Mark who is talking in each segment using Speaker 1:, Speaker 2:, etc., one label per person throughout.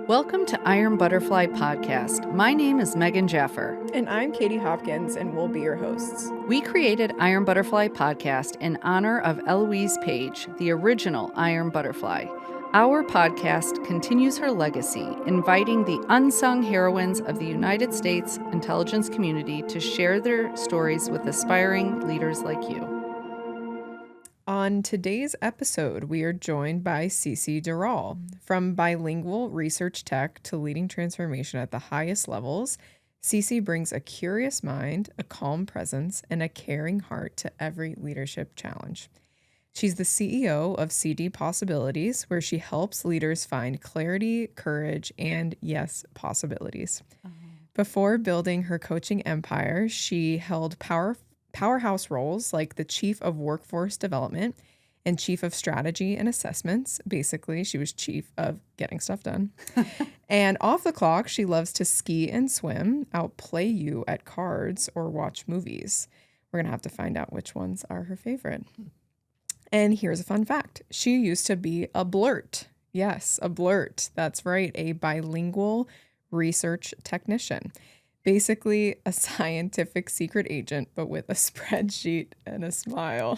Speaker 1: Welcome to Iron Butterfly Podcast. My name is Megan Jaffer.
Speaker 2: And I'm Katie Hopkins, and we'll be your hosts.
Speaker 1: We created Iron Butterfly Podcast in honor of Eloise Page, the original Iron Butterfly. Our podcast continues her legacy, inviting the unsung heroines of the United States intelligence community to share their stories with aspiring leaders like you.
Speaker 2: On today's episode, we are joined by Durall. From bilingual research tech to leading transformation at the highest levels, Cece brings a curious mind, a calm presence, and a caring heart to every leadership challenge. She's the CEO of CD Possibilities, where she helps leaders find clarity, courage, and yes, possibilities. Before building her coaching empire, she held powerhouse roles like the Chief of Workforce Development and Chief of Strategy and Assessments. Basically, she was chief of getting stuff done. And off the clock, she loves to ski and swim, outplay you at cards, or watch movies. We're going to have to find out which ones are her favorite. And here's a fun fact. She used to be a blurt. Yes, a blurt. That's right, a bilingual research technician. Basically a scientific secret agent, but with a spreadsheet and a smile.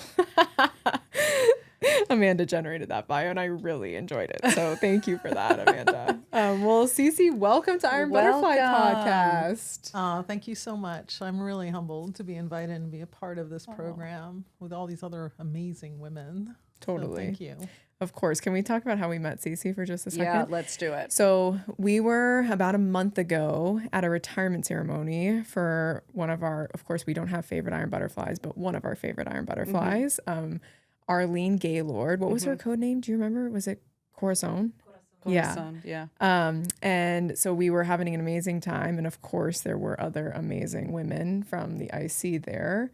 Speaker 2: Amanda generated that bio, and I really enjoyed it. So thank you for that, Amanda. Well, Cece, welcome to Iron Butterfly Podcast.
Speaker 3: Thank you so much. I'm really humbled to be invited and be a part of this program with all these other amazing women.
Speaker 2: Totally.
Speaker 3: So thank you.
Speaker 2: Of course. Can we talk about how we met Cece for just a second?
Speaker 1: Yeah, let's do it.
Speaker 2: So we were about a month ago at a retirement ceremony for one of our, of course, we don't have favorite Iron Butterflies, but one of our favorite Iron Butterflies, Arlene Gaylord. What was her code name? Do you remember? Was it Corazon?
Speaker 1: Corazon, yeah.
Speaker 2: And so we were having an amazing time. And of course, there were other amazing women from the IC there.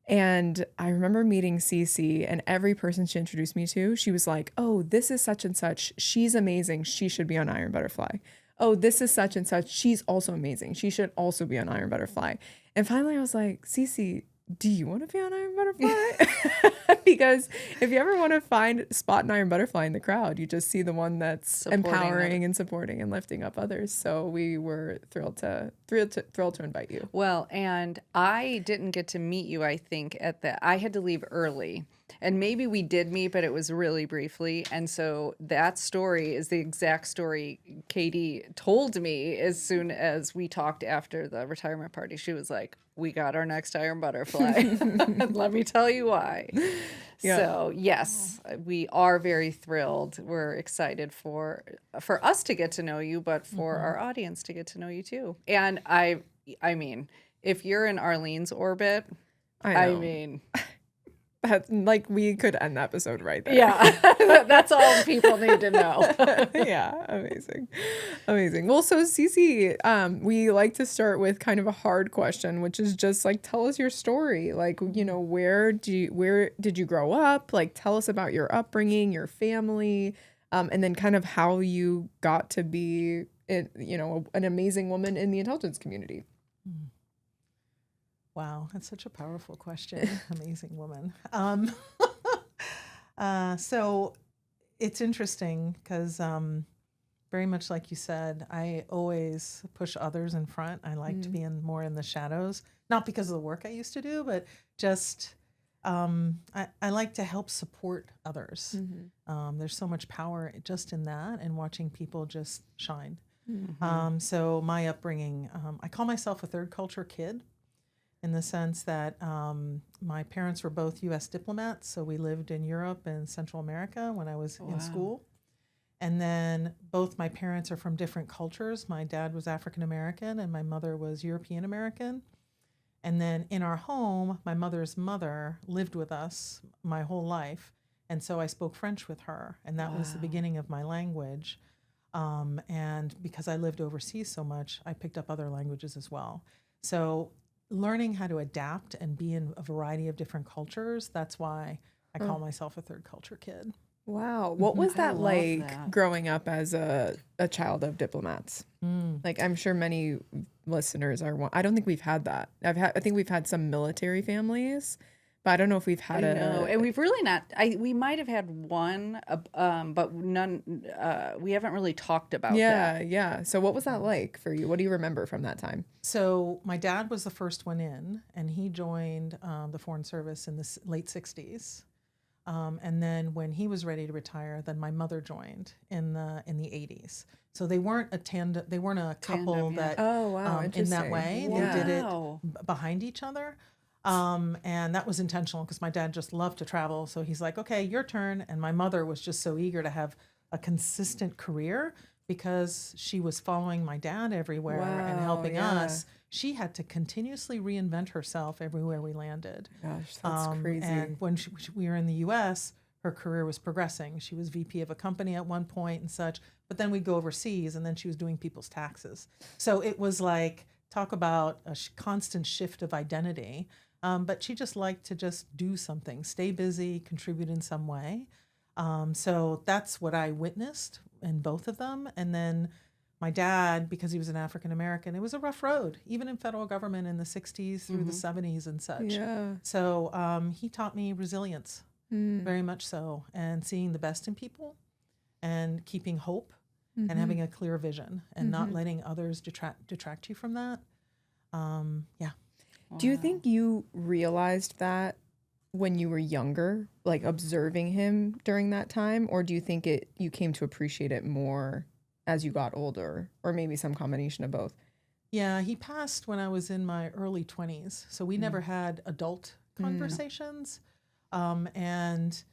Speaker 2: And I remember meeting Cece, and every person she introduced me to, she was like, oh, this is such and such. She's amazing. She should be on Iron Butterfly. Oh, this is such and such. She's also amazing. She should also be on Iron Butterfly. And finally I was like, Cece, do you want to be on Iron Butterfly? Because if you ever want to find spot an Iron Butterfly in the crowd, you just see the one that's empowering and supporting and lifting up others. So we were thrilled to invite you.
Speaker 1: Well, and I didn't get to meet you, I think, I had to leave early. And maybe we did meet, but it was really briefly. And so that story is the exact story Katie told me as soon as we talked after the retirement party. She was like, we got our next Iron Butterfly. Let me tell you why. Yeah. So yes, we are very thrilled. We're excited for us to get to know you, but for our audience to get to know you too. And I mean, if you're in Arlene's orbit, I mean...
Speaker 2: Like, we could end the episode right there.
Speaker 1: Yeah, that's all people need to know.
Speaker 2: Yeah, amazing. Well, so Cece, we like to start with kind of a hard question, which is just like, tell us your story. Like, you know, where did you grow up? Like, tell us about your upbringing, your family, and then kind of how you got to be, an amazing woman in the intelligence community.
Speaker 3: Wow, that's such a powerful question. Amazing woman. So it's interesting because very much like you said, I always push others in front. I like to be more in the shadows, not because of the work I used to do, but just I like to help support others. There's so much power just in that and watching people just shine. So my upbringing, I call myself a third culture kid, in the sense that my parents were both U.S. diplomats, so we lived in Europe and Central America when I was in school. And then both my parents are from different cultures. My dad was African American and my mother was European American. And then in our home, my mother's mother lived with us my whole life. And so I spoke French with her, and that was the beginning of my language. And because I lived overseas so much, I picked up other languages as well. So learning how to adapt and be in a variety of different cultures, that's why I call myself a third culture kid.
Speaker 2: Wow. What was that like growing up as a child of diplomats? Like, I'm sure many listeners I don't think we've had that. I think we've had some military families, But I don't know if we've
Speaker 1: I
Speaker 2: had
Speaker 1: know,
Speaker 2: a
Speaker 1: and we've really not. We might have had one, but none. We haven't really talked about that.
Speaker 2: yeah, yeah. So what was that like for you? What do you remember from that time?
Speaker 3: So my dad was the first one in, and he joined the Foreign Service in the late 60s. And then when he was ready to retire, then my mother joined in the 80s. So they weren't a tandem, they weren't a couple
Speaker 1: Tandem, yeah.
Speaker 3: that
Speaker 2: Oh, wow,
Speaker 3: in that
Speaker 2: interesting.
Speaker 3: way.
Speaker 2: Yeah.
Speaker 3: They did it
Speaker 1: Wow.
Speaker 3: behind each other. And that was intentional because my dad just loved to travel. So he's like, okay, your turn. And my mother was just so eager to have a consistent career because she was following my dad everywhere and
Speaker 2: Wow,
Speaker 3: helping
Speaker 2: yeah.
Speaker 3: us. She had to continuously reinvent herself everywhere we landed.
Speaker 2: Gosh, that's crazy.
Speaker 3: And when we were in the US, her career was progressing. She was VP of a company at one point and such, but then we'd go overseas and then she was doing people's taxes. So it was like, talk about a constant shift of identity. But she just liked to just do something, stay busy, contribute in some way. So that's what I witnessed in both of them. And then my dad, because he was an African American, it was a rough road, even in federal government in the 60s through the 70s and such.
Speaker 2: Yeah.
Speaker 3: So he taught me resilience, very much so, and seeing the best in people and keeping hope and having a clear vision and not letting others detract you from that. Yeah.
Speaker 2: Do you think you realized that when you were younger, like observing him during that time, or do you think you came to appreciate it more as you got older, or maybe some combination of both?
Speaker 3: Yeah, he passed when I was in my early 20s. So we never had adult conversations. And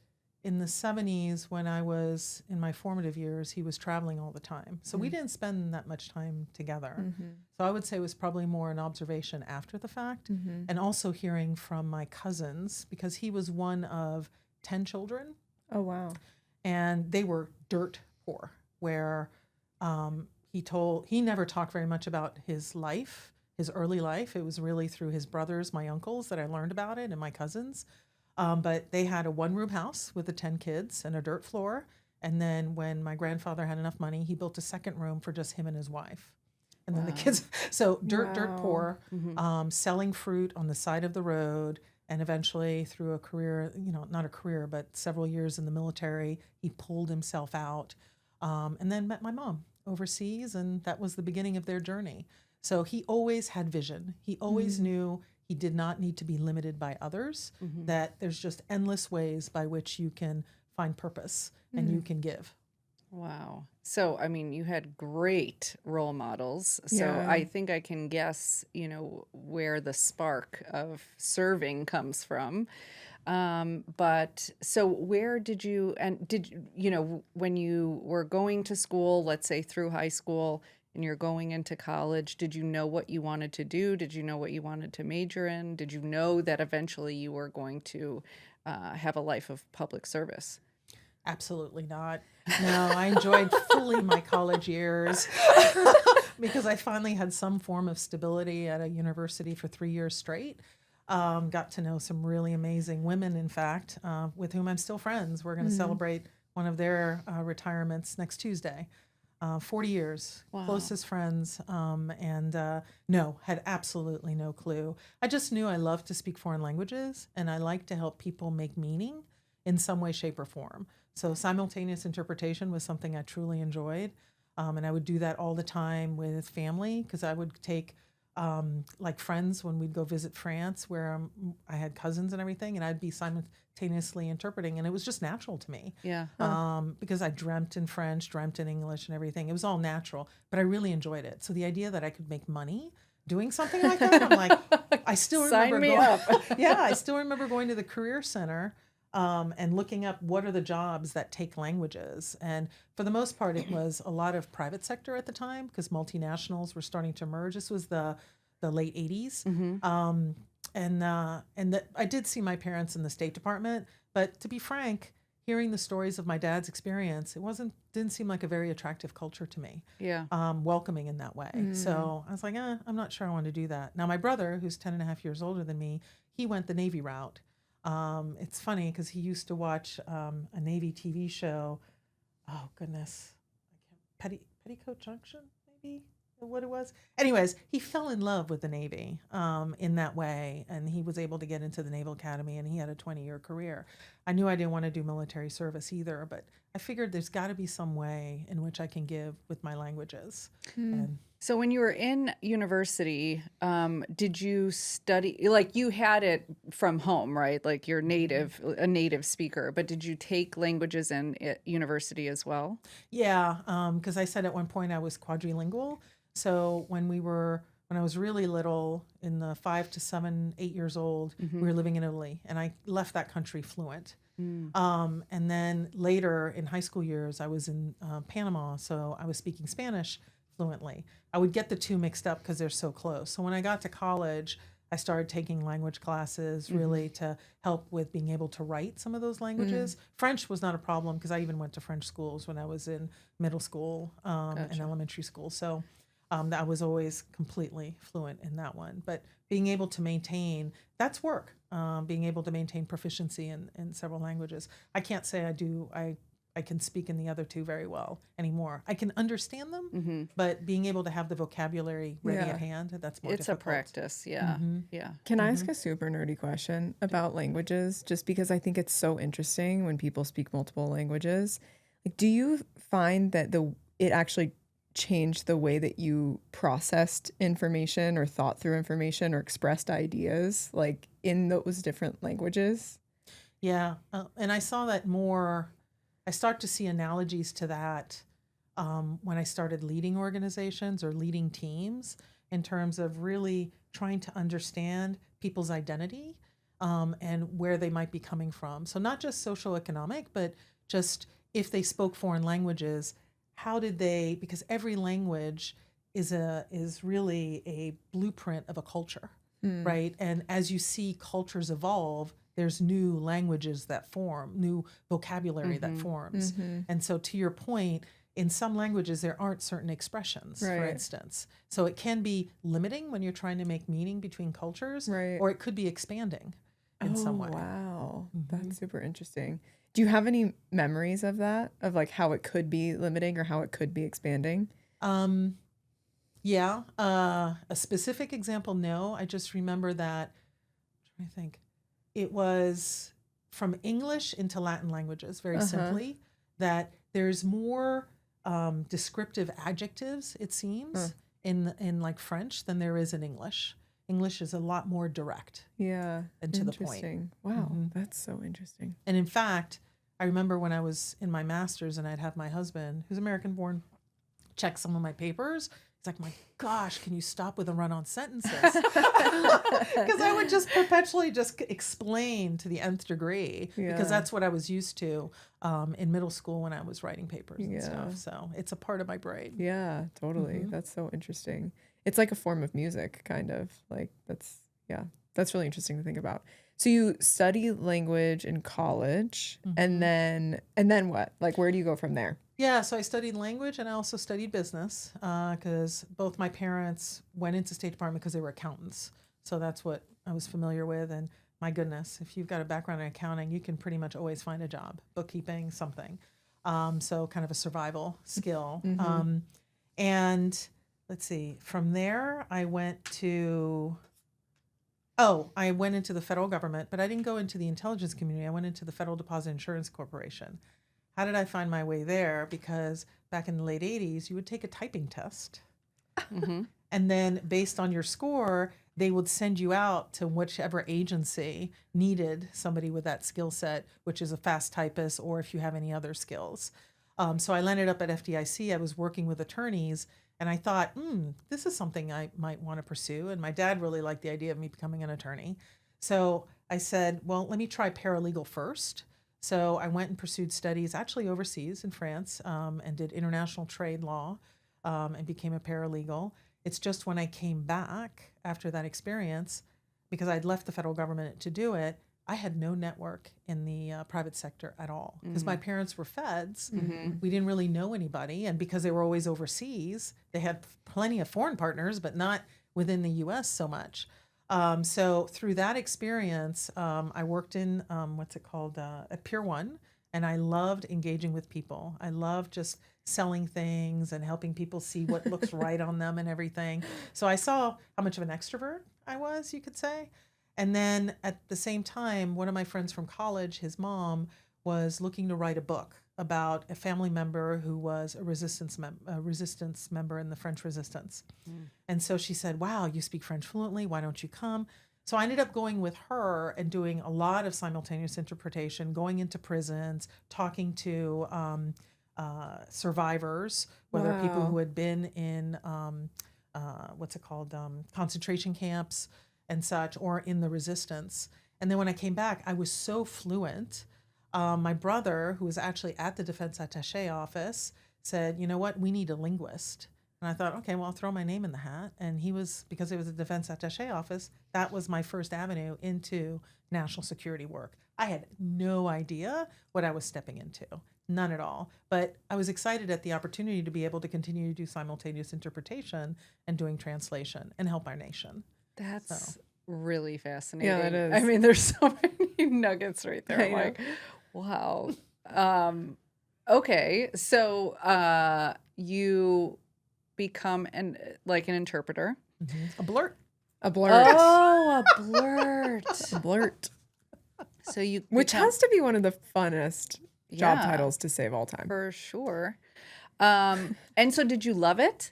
Speaker 3: in the 70s, when I was in my formative years, he was traveling all the time. So we didn't spend that much time together. So I would say it was probably more an observation after the fact. And also hearing from my cousins, because he was one of 10 children.
Speaker 2: Oh, wow.
Speaker 3: And they were dirt poor, where he never talked very much about his life, his early life. It was really through his brothers, my uncles, that I learned about it, and my cousins. But they had a one-room house with the 10 kids and a dirt floor. And then when my grandfather had enough money, he built a second room for just him and his wife. And then the kids, so dirt poor, selling fruit on the side of the road. And eventually through a career, not a career, but several years in the military, he pulled himself out. And then met my mom overseas, and that was the beginning of their journey. So he always had vision. He always knew he did not need to be limited by others, that there's just endless ways by which you can find purpose and you can give.
Speaker 1: Wow. So, I mean, you had great role models. So
Speaker 2: Yeah.
Speaker 1: I think I can guess, where the spark of serving comes from. But so where did you, when you were going to school, let's say through high school and you're going into college, did you know what you wanted to do? Did you know what you wanted to major in? Did you know that eventually you were going to have a life of public service?
Speaker 3: Absolutely not. No, I enjoyed fully my college years because I finally had some form of stability at a university for 3 years straight. Got to know some really amazing women, in fact, with whom I'm still friends. We're going to celebrate one of their retirements next Tuesday. 40 years, closest friends, and no, had absolutely no clue. I just knew I loved to speak foreign languages, and I like to help people make meaning in some way, shape, or form. So simultaneous interpretation was something I truly enjoyed, and I would do that all the time with family because I would take like friends when we'd go visit France, where I had cousins and everything, and I'd be simultaneously interpreting, and it was just natural to me.
Speaker 1: Yeah.
Speaker 3: Because I dreamt in French, dreamt in English, and everything. It was all natural, but I really enjoyed it. So the idea that I could make money doing something like that, I'm like, I still
Speaker 1: Sign
Speaker 3: remember
Speaker 1: me
Speaker 3: going.
Speaker 1: up.
Speaker 3: Yeah, I still remember going to the career center. And looking up what are the jobs that take languages. And for the most part, it was a lot of private sector at the time because multinationals were starting to emerge. This was the late 80s. I did see my parents in the State Department. But to be frank, hearing the stories of my dad's experience, didn't seem like a very attractive culture to me.
Speaker 1: Yeah.
Speaker 3: Welcoming in that way. So I was like, I'm not sure I want to do that. Now, my brother, who's 10 and a half years older than me, he went the Navy route. It's funny because he used to watch a Navy TV show. Oh goodness, Petticoat Junction, maybe. what it was. Anyways, he fell in love with the Navy in that way, and he was able to get into the Naval Academy, and he had a 20-year career. I knew I didn't want to do military service either, but I figured there's got to be some way in which I can give with my languages. And
Speaker 1: So when you were in university, did you study, like you had it from home, right? Like you're a native speaker, but did you take languages in at university as well?
Speaker 3: yeah, because I said at one point I was quadrilingual. So when I was really little, in the 5 to 7, 8 years old, we were living in Italy, and I left that country fluent. And then later in high school years, I was in Panama, so I was speaking Spanish fluently. I would get the two mixed up because they're so close. So when I got to college, I started taking language classes really to help with being able to write some of those languages. French was not a problem because I even went to French schools when I was in middle school and elementary school. So I was always completely fluent in that one. But being able to maintain, that's work. Being able to maintain proficiency in several languages. I can't say I can speak in the other two very well anymore. I can understand them, but being able to have the vocabulary ready
Speaker 2: Yeah.
Speaker 3: at hand, that's more
Speaker 1: It's
Speaker 3: difficult.
Speaker 1: a practice. Yeah. Yeah.
Speaker 2: Can I ask a super nerdy question about languages? Just because I think it's so interesting when people speak multiple languages. Like, do you find that it actually changed the way that you processed information or thought through information or expressed ideas, like in those different languages?
Speaker 3: Yeah, and I saw that more. I start to see analogies to that when I started leading organizations or leading teams in terms of really trying to understand people's identity and where they might be coming from. So not just socioeconomic, but just if they spoke foreign languages, how did they? Because every language is really a blueprint of a culture, right? And as you see cultures evolve, there's new languages that form, new vocabulary that forms. And so to your point, in some languages, there aren't certain expressions, for
Speaker 2: Right.
Speaker 3: instance. So it can be limiting when you're trying to make meaning between cultures,
Speaker 2: Right.
Speaker 3: or it could be expanding in some way.
Speaker 2: Wow. That's super interesting. Do you have any memories of that, of like how it could be limiting or how it could be expanding?
Speaker 3: Yeah, a specific example, no. I just remember that, I'm trying to think, it was from English into Latin languages, very simply, that there's more descriptive adjectives, it seems, in like French than there is in English. English is a lot more direct
Speaker 2: Yeah.
Speaker 3: and to the point.
Speaker 2: Interesting. Wow. That's so interesting.
Speaker 3: And in fact, I remember when I was in my master's and I'd have my husband, who's American born, check some of my papers. He's like, my gosh, can you stop with the run-on sentences? Because I would just perpetually just explain to the nth degree
Speaker 2: Yeah.
Speaker 3: because that's what I was used to in middle school when I was writing papers and
Speaker 2: Yeah.
Speaker 3: stuff. So it's a part of my brain.
Speaker 2: Yeah, totally. That's so interesting. It's like a form of music, kind of. Like that's really interesting to think about. So you study language in college, and then what? Like, where do you go from there?
Speaker 3: Yeah, so I studied language and I also studied business because both my parents went into State Department because they were accountants. So that's what I was familiar with. And my goodness, if you've got a background in accounting, you can pretty much always find a job, bookkeeping, something. So kind of a survival skill. And let's see, from there I went into the federal government, but I didn't go into the intelligence community. I went into the Federal Deposit Insurance Corporation. How did I find my way there? Because back in the late 80s, you would take a typing test. And then based on your score, they would send you out to whichever agency needed somebody with that skill set, which is a fast typist or if you have any other skills. So I landed up at FDIC. I was working with attorneys and I thought, this is something I might want to pursue. And my dad really liked the idea of me becoming an attorney. So I said, well, let me try paralegal first. So I went and pursued studies actually overseas in France and did international trade law and became a paralegal. It's just when I came back after that experience, because I'd left the federal government to do it, I had no network in the private sector at all because my parents were feds. We didn't really know anybody. And because they were always overseas, they had plenty of foreign partners, but not within the US so much. So through that experience, I worked in at Pier 1, and I loved engaging with people. I loved just selling things and helping people see what looks right on them and everything. So I saw how much of an extrovert I was, you could say. And then at the same time, one of my friends from college, his mom, was looking to write a book about a family member who was a resistance member in the French Resistance. And so she said, "Wow, you speak French fluently. Why don't you come?" So I ended up going with her and doing a lot of simultaneous interpretation, going into prisons, talking to survivors, whether people
Speaker 2: Wow.
Speaker 3: who had been in concentration camps and such, or in the resistance. And then when I came back, I was so fluent. My brother, who was actually at the defense attaché office, said, "You know what? We need a linguist." And I thought, okay, well, I'll throw my name in the hat. And he was, because it was a defense attaché office, that was my first avenue into national security work. I had no idea what I was stepping into, none at all. But I was excited at the opportunity to be able to continue to do simultaneous interpretation and doing translation and help our nation.
Speaker 1: That's really fascinating.
Speaker 2: Yeah, that is.
Speaker 1: I mean, there's so many nuggets right there. I'm
Speaker 2: I know.
Speaker 1: like, wow. Okay, so you become an interpreter.
Speaker 3: A blurt.
Speaker 2: A blurt.
Speaker 1: Oh, a blurt.
Speaker 2: A blurt.
Speaker 1: So you
Speaker 2: Which
Speaker 1: become-
Speaker 2: has to be one of the funnest job
Speaker 1: Yeah,
Speaker 2: titles to say of all time.
Speaker 1: for sure. And so did you love it?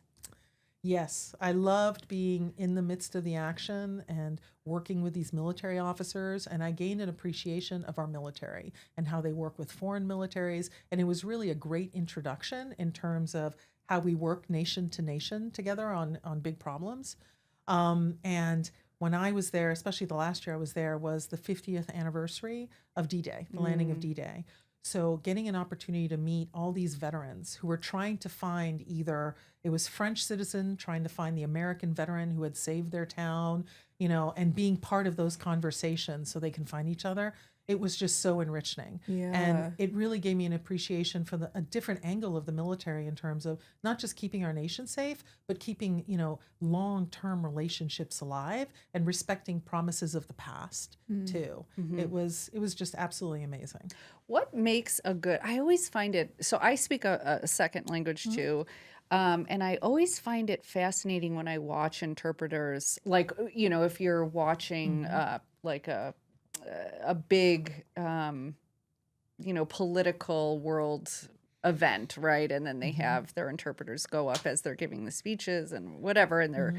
Speaker 3: Yes, I loved being in the midst of the action and working with these military officers, and I gained an appreciation of our military and how they work with foreign militaries, and it was really a great introduction in terms of how we work nation to nation together on big problems. And when I was there, especially the last year I was there, was the 50th anniversary of D-Day, the landing of D-Day. So getting an opportunity to meet all these veterans who were trying to find either it was French citizen trying to find the American veteran who had saved their town, and being part of those conversations so they can find each other. It was just so enriching.
Speaker 2: Yeah.
Speaker 3: And it really gave me an appreciation for a different angle of the military in terms of not just keeping our nation safe, but keeping, long-term relationships alive and respecting promises of the past too. It was just absolutely amazing.
Speaker 1: What makes a good, I always find it, so I speak a second language too. And I always find it fascinating when I watch interpreters, like, if you're watching like a big, political world event, right? And then they have their interpreters go up as they're giving the speeches and whatever, and they're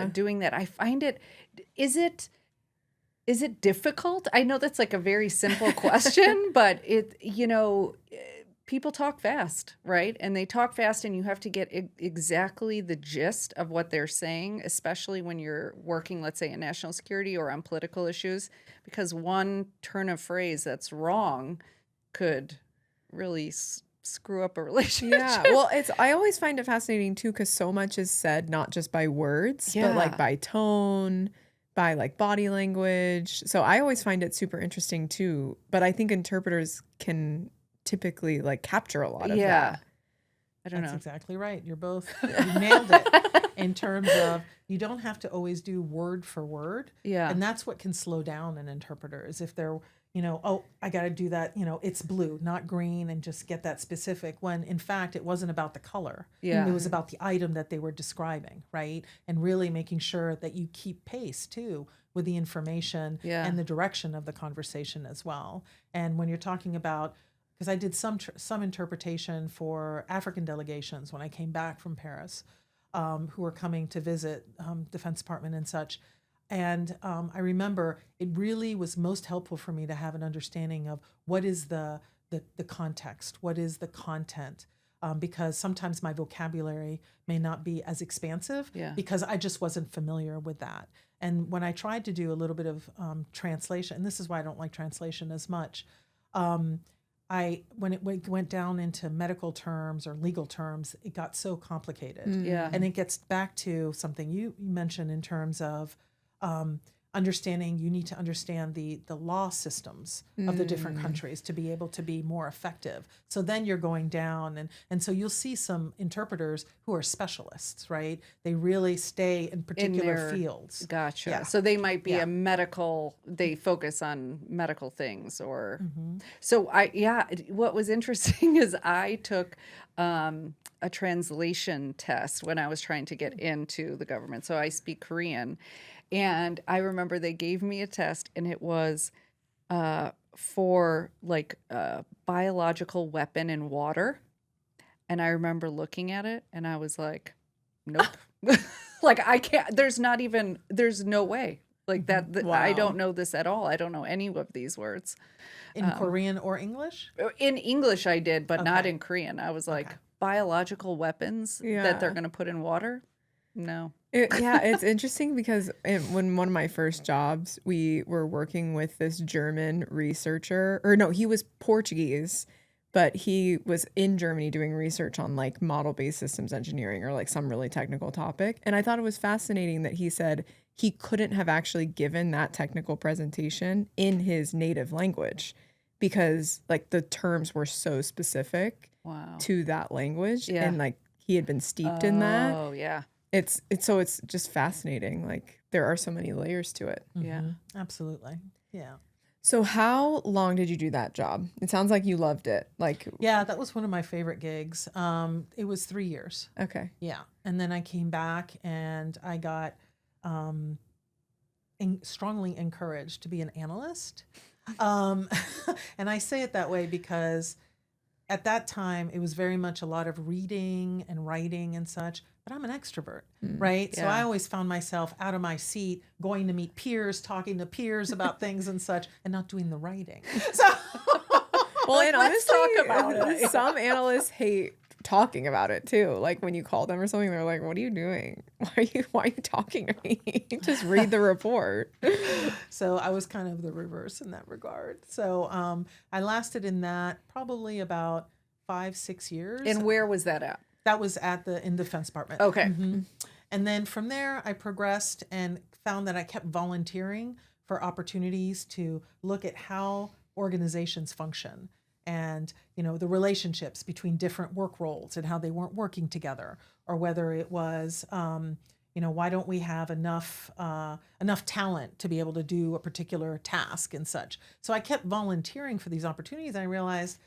Speaker 1: doing that. I find it, is it difficult? I know that's like a very simple question, but people talk fast, right? And they talk fast, and you have to get exactly the gist of what they're saying, especially when you're working, let's say, in national security or on political issues, because one turn of phrase that's wrong could really screw up a relationship.
Speaker 2: Yeah. Well, I always find it fascinating too, because so much is said not just by words, but like
Speaker 1: Yeah.
Speaker 2: by tone, by like body language. So I always find it super interesting too. But I think interpreters can typically like capture a lot of that.
Speaker 1: I don't
Speaker 3: That's
Speaker 1: know.
Speaker 3: exactly right. You nailed it in terms of you don't have to always do word for word.
Speaker 1: Yeah.
Speaker 3: And that's what can slow down an interpreter is if they're, oh, I got to do that, it's blue, not green, and just get that specific when in fact it wasn't about the color.
Speaker 1: Yeah.
Speaker 3: It was about the item that they were describing, right? And really making sure that you keep pace too with the information and the direction of the conversation as well. And when you're talking about, because I did some interpretation for African delegations when I came back from Paris, who were coming to visit Defense Department and such. And I remember it really was most helpful for me to have an understanding of what is the context, what is the content, because sometimes my vocabulary may not be as expansive because I just wasn't familiar with that. And when I tried to do a little bit of translation, and this is why I don't like translation as much, when it went down into medical terms or legal terms, it got so complicated.
Speaker 1: Yeah.
Speaker 3: And it gets back to something you mentioned in terms of understanding, you need to understand the law systems of the different countries to be able to be more effective. So then you're going down, and so you'll see some interpreters who are specialists, right? They really stay in particular
Speaker 1: their
Speaker 3: fields.
Speaker 1: Gotcha.
Speaker 3: Yeah.
Speaker 1: So they might be
Speaker 3: Yeah.
Speaker 1: a medical, they focus on medical things or
Speaker 3: Mm-hmm.
Speaker 1: so what was interesting is I took a translation test when I was trying to get into the government. So I speak Korean, and I remember they gave me a test, and it was for like a biological weapon in water. And I remember looking at it, and I was like, nope. Like I can't, there's no way. Like I
Speaker 3: Wow.
Speaker 1: don't know this at all. I don't know any of these words.
Speaker 3: In Korean or English?
Speaker 1: In English I did, but not
Speaker 3: Okay.
Speaker 1: in Korean. I was like,
Speaker 3: Okay.
Speaker 1: biological weapons that they're
Speaker 2: Yeah.
Speaker 1: going to put in water? No.
Speaker 2: Yeah, it's interesting because when one of my first jobs, we were working with this German researcher, or no, he was Portuguese, but he was in Germany doing research on like model-based systems engineering or like some really technical topic. And I thought it was fascinating that he said he couldn't have actually given that technical presentation in his native language because like the terms were so specific
Speaker 1: Wow.
Speaker 2: to that language
Speaker 1: Yeah.
Speaker 2: and like he had been steeped in that.
Speaker 1: Oh, yeah.
Speaker 2: It's just fascinating. Like there are so many layers to it.
Speaker 1: Yeah.
Speaker 3: Absolutely. Yeah.
Speaker 2: So how long did you do that job? It sounds like you loved it. Like
Speaker 3: Yeah, that was one of my favorite gigs. It was 3 years.
Speaker 2: okay.
Speaker 3: Yeah. And then I came back and I got strongly encouraged to be an analyst. And I say it that way because at that time it was very much a lot of reading and writing and such, but I'm an extrovert, right? So
Speaker 1: Yeah.
Speaker 3: I always found myself out of my seat, going to meet peers, talking to peers about things and such, and not doing the writing. So
Speaker 2: Well, and
Speaker 1: let's
Speaker 2: honestly,
Speaker 1: talk about it.
Speaker 2: some analysts hate talking about it too. Like when you call them or something, they're like, "What are you doing? Why are you talking to me? Just read the report."
Speaker 3: So I was kind of the reverse in that regard. So I lasted in that probably about 5-6 years.
Speaker 1: And where was that at?
Speaker 3: That was in Defense Department.
Speaker 1: Okay.
Speaker 3: And then from there, I progressed and found that I kept volunteering for opportunities to look at how organizations function and the relationships between different work roles and how they weren't working together, or whether it was why don't we have enough talent to be able to do a particular task and such. So I kept volunteering for these opportunities, and I realized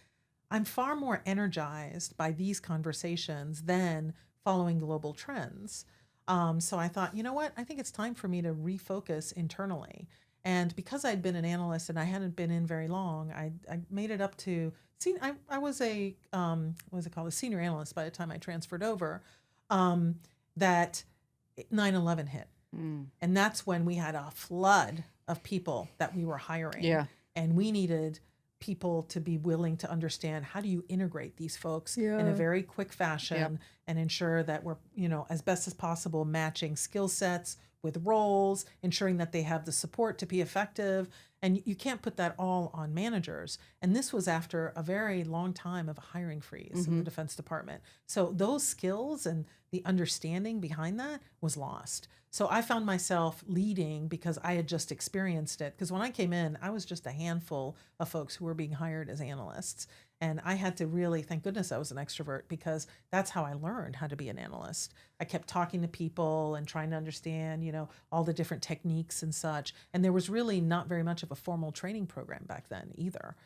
Speaker 3: I'm far more energized by these conversations than following global trends. So I thought, you know what? I think it's time for me to refocus internally. And because I'd been an analyst and I hadn't been in very long, I made it up to I was a what was it called, a senior analyst by the time I transferred over. That 9/11 hit, and that's when we had a flood of people that we were hiring.
Speaker 1: Yeah.
Speaker 3: And we needed people to be willing to understand how do you integrate these folks in
Speaker 2: Yeah.
Speaker 3: a very quick fashion and ensure that we're as best as possible matching skill sets with roles, ensuring that they have the support to be effective. And you can't put that all on managers. And this was after a very long time of a hiring freeze in the Defense Department. So those skills and the understanding behind that was lost. So I found myself leading because I had just experienced it. Because when I came in, I was just a handful of folks who were being hired as analysts. And I had to really, thank goodness I was an extrovert, because that's how I learned how to be an analyst. I kept talking to people and trying to understand, all the different techniques and such. And there was really not very much of a formal training program back then either.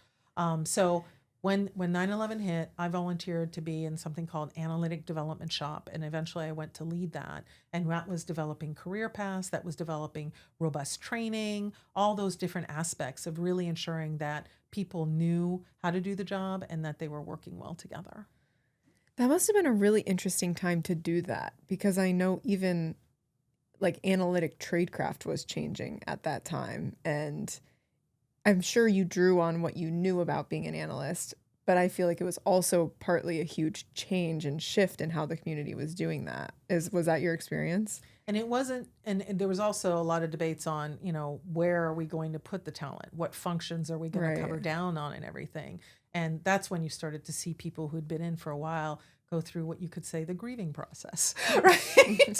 Speaker 3: So when 9/11 hit, I volunteered to be in something called Analytic Development Shop, and eventually I went to lead that. And that was developing career paths, that was developing robust training, all those different aspects of really ensuring that people knew how to do the job and that they were working well together.
Speaker 2: That must have been a really interesting time to do that because I know even like analytic tradecraft was changing at that time. And I'm sure you drew on what you knew about being an analyst, but I feel like it was also partly a huge change and shift in how the community was doing that. Was that your experience?
Speaker 3: And it wasn't, and there was also a lot of debates on, where are we going to put the talent? What functions are we going to cover down on and everything? And that's when you started to see people who'd been in for a while go through what you could say the grieving process, right?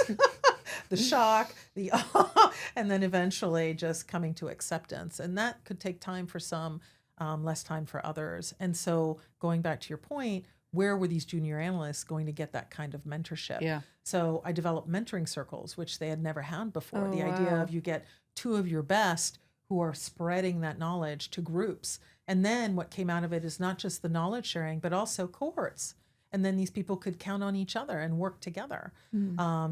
Speaker 3: The shock, the awe, and then eventually just coming to acceptance. And that could take time for some, less time for others. And so going back to your point, where were these junior analysts going to get that kind of mentorship?
Speaker 1: Yeah.
Speaker 3: So I developed mentoring circles, which they had never had before.
Speaker 2: Oh,
Speaker 3: The idea
Speaker 2: wow.
Speaker 3: of you get two of your best who are spreading that knowledge to groups. And then what came out of it is not just the knowledge sharing, but also cohorts. And then these people could count on each other and work together.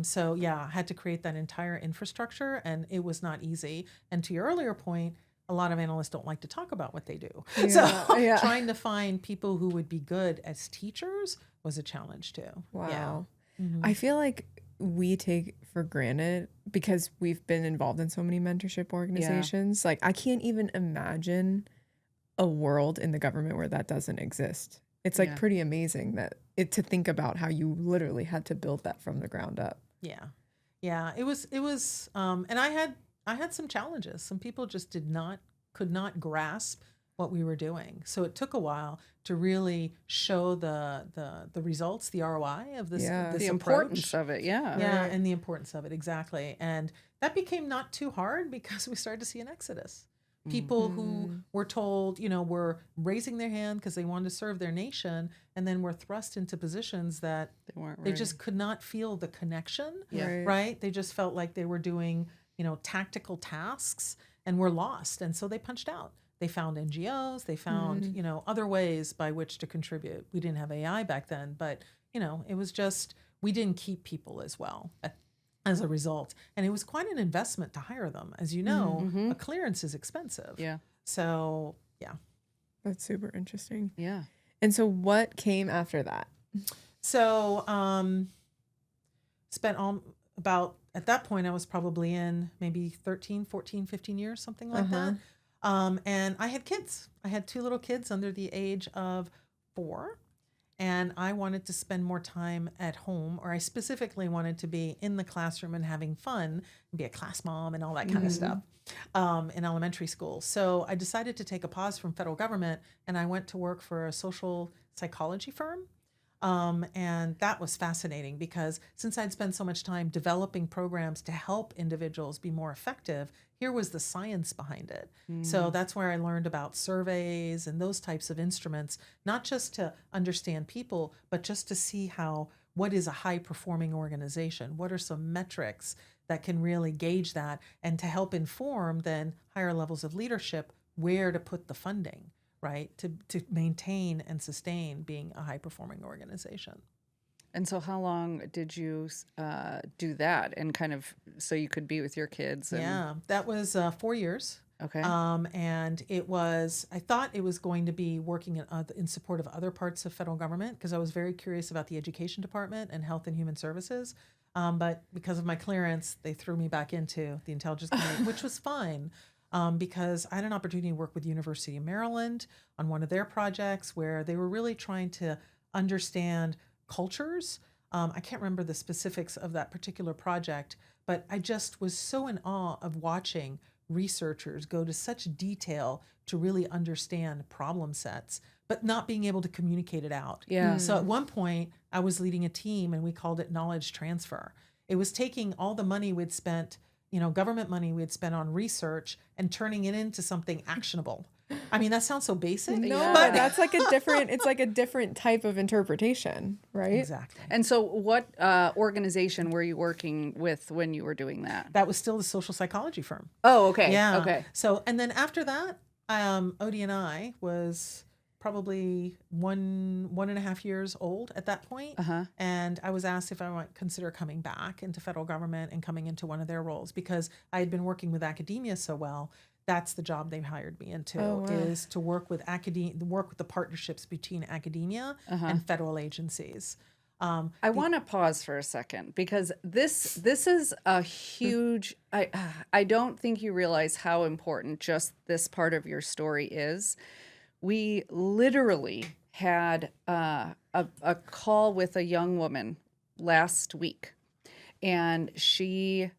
Speaker 3: So yeah, I had to create that entire infrastructure, and it was not easy. And to your earlier point, a lot of analysts don't like to talk about what they do. So
Speaker 2: Yeah.
Speaker 3: trying to find people who would be good as teachers was a challenge too.
Speaker 2: Wow.
Speaker 3: Yeah.
Speaker 2: I feel like we take for granted because we've been involved in so many mentorship organizations. Like, I can't even imagine a world in the government where that doesn't exist. It's like
Speaker 1: Yeah.
Speaker 2: pretty amazing to think about how you literally had to build that from the ground up.
Speaker 3: Yeah. Yeah. It was, and I had some challenges. Some people just could not grasp what we were doing. So it took a while to really show the results, the ROI of this,
Speaker 2: Yeah.
Speaker 3: this
Speaker 1: The
Speaker 3: approach.
Speaker 1: importance of it. Yeah.
Speaker 3: Yeah, and the importance of it, exactly. And that became not too hard because we started to see an exodus. People who were told, were raising their hand because they wanted to serve their nation, and then were thrust into positions that
Speaker 1: They weren't
Speaker 3: they
Speaker 1: ready.
Speaker 3: just could not feel the connection,
Speaker 1: Yeah.
Speaker 3: right? They just felt like they were doing, tactical tasks and were lost. And so they punched out. They found NGOs, they found, other ways by which to contribute. We didn't have AI back then, but, it was just, we didn't keep people as well as a result. And it was quite an investment to hire them. As you know, a clearance is expensive.
Speaker 1: Yeah.
Speaker 3: So, yeah.
Speaker 2: That's super interesting.
Speaker 1: Yeah.
Speaker 2: And so what came after that?
Speaker 3: So, spent about, at that point, I was probably in maybe 13, 14, 15 years, something like that. And I had kids. I had two little kids under the age of 4. And I wanted to spend more time at home, or I specifically wanted to be in the classroom and having fun, and be a class mom and all that kind of stuff in elementary school. So I decided to take a pause from federal government, and I went to work for a social psychology firm. And that was fascinating because since I'd spent so much time developing programs to help individuals be more effective, here was the science behind it. So that's where I learned about surveys and those types of instruments, not just to understand people, but just to see what is a high performing organization? What are some metrics that can really gauge that, and to help inform then higher levels of leadership where to put the funding, right? To maintain and sustain being a high performing organization.
Speaker 1: And so how long did you do that, and kind of so you could be with your kids? And,
Speaker 3: Yeah, that was 4 years.
Speaker 1: Okay.
Speaker 3: And I thought it was going to be working in support of other parts of federal government because I was very curious about the education department and health and human services. But because of my clearance, they threw me back into the intelligence community, which was fine. Because I had an opportunity to work with the University of Maryland on one of their projects where they were really trying to understand cultures. I can't remember the specifics of that particular project, but I just was so in awe of watching researchers go to such detail to really understand problem sets, but not being able to communicate it out.
Speaker 1: Yeah.
Speaker 3: So at one point, I was leading a team and we called it knowledge transfer. It was taking all the money we'd spent, government money we had spent on research and turning it into something actionable. I mean, that sounds so basic.
Speaker 2: No,
Speaker 1: Yeah.
Speaker 2: but that's like it's like a different type of interpretation, right?
Speaker 3: Exactly.
Speaker 1: And so what organization were you working with when you were doing that?
Speaker 3: That was still the social psychology firm.
Speaker 1: Oh, okay.
Speaker 3: Yeah.
Speaker 1: Okay.
Speaker 3: So, and then after that, OD&I was probably one and a half years old at that point. And I was asked if I might consider coming back into federal government and coming into one of their roles because I had been working with academia so well. That's the job they hired me into, is to work with the partnerships between academia and federal agencies.
Speaker 1: I want to pause for a second because this is a huge. I don't think you realize how important just this part of your story is. We literally had a call with a young woman last week, and she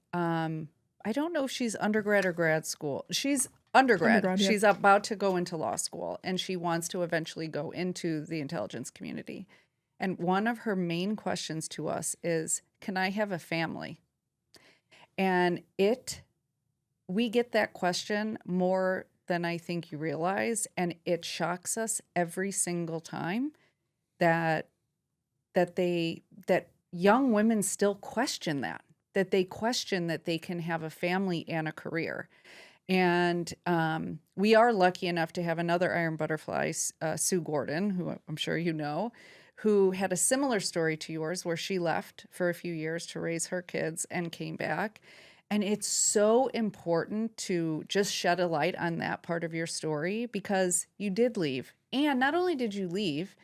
Speaker 1: I don't know if she's undergrad or grad school. She's undergrad.
Speaker 2: Yeah.
Speaker 1: She's about to go into law school, and she wants to eventually go into the intelligence community. And one of her main questions to us is, can I have a family? And we get that question more than I think you realize. And it shocks us every single time that that young women still question that they question that they can have a family and a career. And we are lucky enough to have another Iron Butterfly, Sue Gordon, who I'm sure you know, who had a similar story to yours, where she left for a few years to raise her kids and came back. And it's so important to just shed a light on that part of your story, because you did leave. And not only did you leave,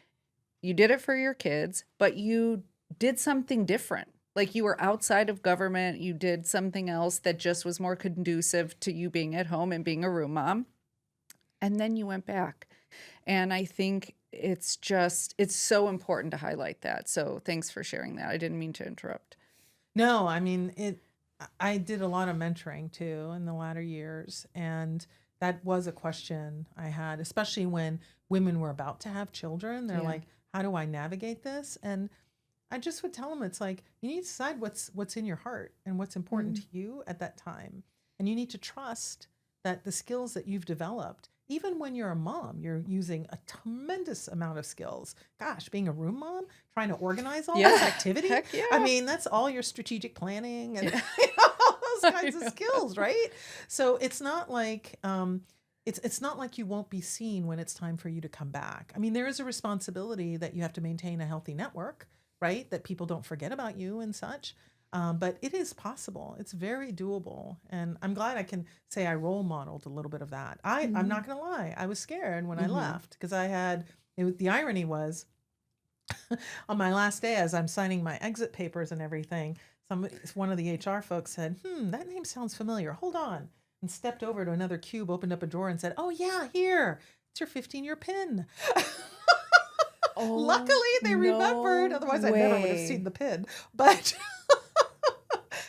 Speaker 1: you did it for your kids, but you did something different. Like, you were outside of government, you did something else that just was more conducive to you being at home and being a room mom. And then you went back. And I think it's so important to highlight that. So thanks for sharing that. I didn't mean to interrupt.
Speaker 3: No, I mean, I did a lot of mentoring too in the latter years. And that was a question I had, especially when women were about to have children. They're like, how do I navigate this? And I just would tell them, it's like, you need to decide what's in your heart and what's important to you at that time. And you need to trust that the skills that you've developed, even when you're a mom, you're using a tremendous amount of skills. Gosh, being a room mom, trying to organize all this activity.
Speaker 1: Heck yeah.
Speaker 3: I mean, that's all your strategic planning and all those kinds of skills, right? So it's not like it's not like you won't be seen when it's time for you to come back. I mean, there is a responsibility that you have to maintain a healthy network, right? That people don't forget about you and such. But it is possible. It's very doable. And I'm glad I can say I role modeled a little bit of that. I'm not going to lie. I was scared when I left, because the irony was on my last day, as I'm signing my exit papers and everything, one of the HR folks said, that name sounds familiar. Hold on. And stepped over to another cube, opened up a drawer and said, oh yeah, here, it's your 15-year pin.
Speaker 1: Oh,
Speaker 3: luckily they remembered. Otherwise I never would have seen the pin. But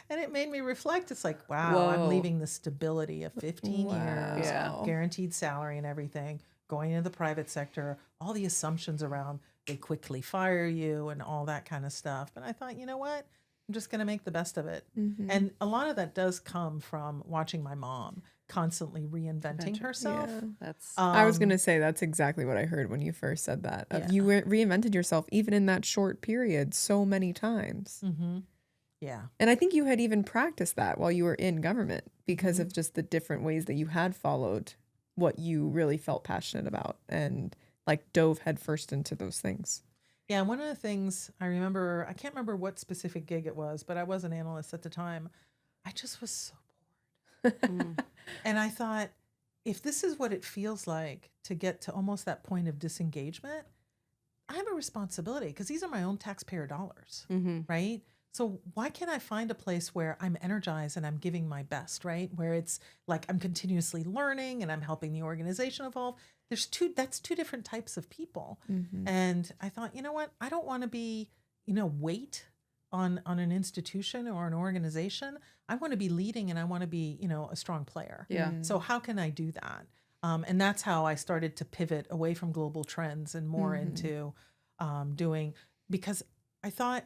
Speaker 3: and it made me reflect. It's like, wow, I'm leaving the stability of 15 years, guaranteed salary and everything, going into the private sector, all the assumptions around they quickly fire you and all that kind of stuff. But I thought, you know what? I'm just going to make the best of it. And a lot of that does come from watching my mom constantly reinventing herself.
Speaker 2: I was going to say, that's exactly what I heard when you first said that. You reinvented yourself even in that short period so many times.
Speaker 3: Yeah.
Speaker 2: And I think you had even practiced that while you were in government, because of just the different ways that you had followed what you really felt passionate about and like dove headfirst into those things.
Speaker 3: Yeah, one of the things I remember, I can't remember what specific gig it was, but I was an analyst at the time. I just was so bored. And I thought, if this is what it feels like to get to almost that point of disengagement, I have a responsibility, because these are my own taxpayer dollars, right? So why can't I find a place where I'm energized and I'm giving my best, right? Where it's like I'm continuously learning and I'm helping the organization evolve. That's two different types of people. And I thought, you know what? I don't want to be, weight on an institution or an organization. I want to be leading, and I want to be, a strong player.
Speaker 1: Yeah.
Speaker 3: So how can I do that? And that's how I started to pivot away from global trends and more into because I thought,